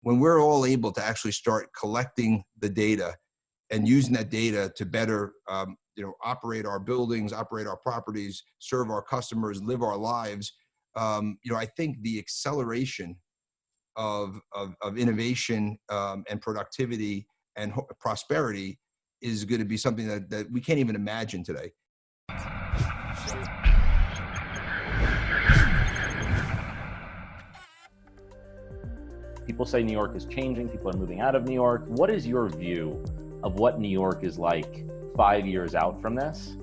When we're all able to actually start collecting the data and using that data to better, operate our buildings, operate our properties, serve our customers, live our lives, I think the acceleration of innovation and productivity and prosperity is going to be something that we can't even imagine today. People say New York is changing, people are moving out of New York. What is your view of what New York is like 5 years out from this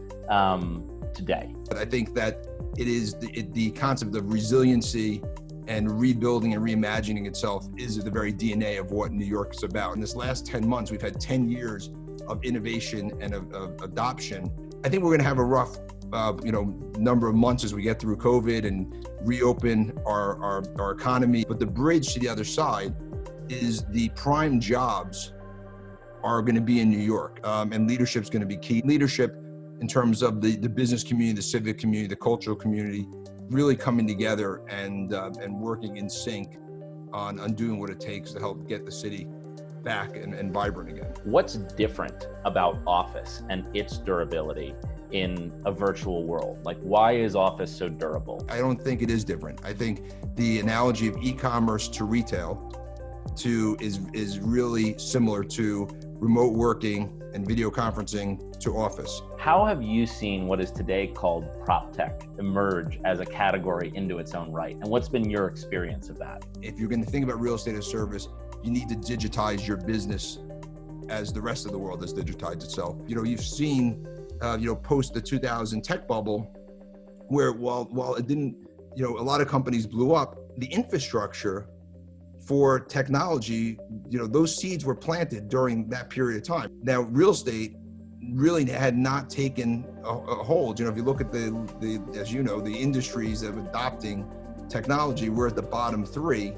today? But I think that it is the concept of resiliency and rebuilding and reimagining itself is the very DNA of what New York is about. In this last 10 months, we've had 10 years of innovation and of adoption. I think we're going to have a rough number of months as we get through COVID and reopen our economy. But the bridge to the other side is the prime jobs are going to be in New York, and leadership's going to be key. Leadership in terms of the business community, the civic community, the cultural community, really coming together and working in sync on doing what it takes to help get the city back and vibrant again. What's different about office and its durability in a virtual world? Like, why is office so durable? I don't think it is different. I think the analogy of e-commerce to retail is really similar to remote working and video conferencing to office. How have you seen what is today called prop tech emerge as a category into its own right? And what's been your experience of that? If you're going to think about real estate as service, you need to digitize your business as the rest of the world has digitized itself. You've seen post the 2000 tech bubble, where while it didn't, a lot of companies blew up, the infrastructure for technology, those seeds were planted during that period of time. Now, real estate really had not taken a hold. If you look at the industries that are adopting technology, we're at the bottom three,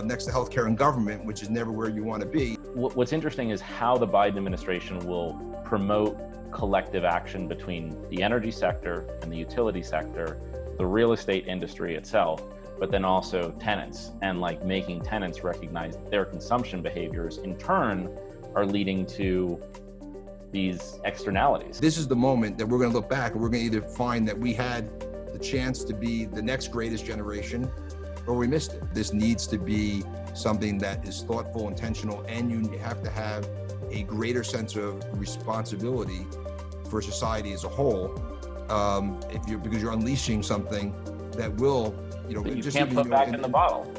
next to healthcare and government, which is never where you want to be. What's interesting is how the Biden administration will promote collective action between the energy sector and the utility sector, the real estate industry itself, but then also tenants, and making tenants recognize that their consumption behaviors in turn are leading to these externalities. This is the moment that we're going to look back and we're going to either find that we had the chance to be the next greatest generation or we missed it. This needs to be something that is thoughtful, intentional, and you have to have a greater sense of responsibility for society as a whole, because you're unleashing something that will, that you can't put back in the bottle.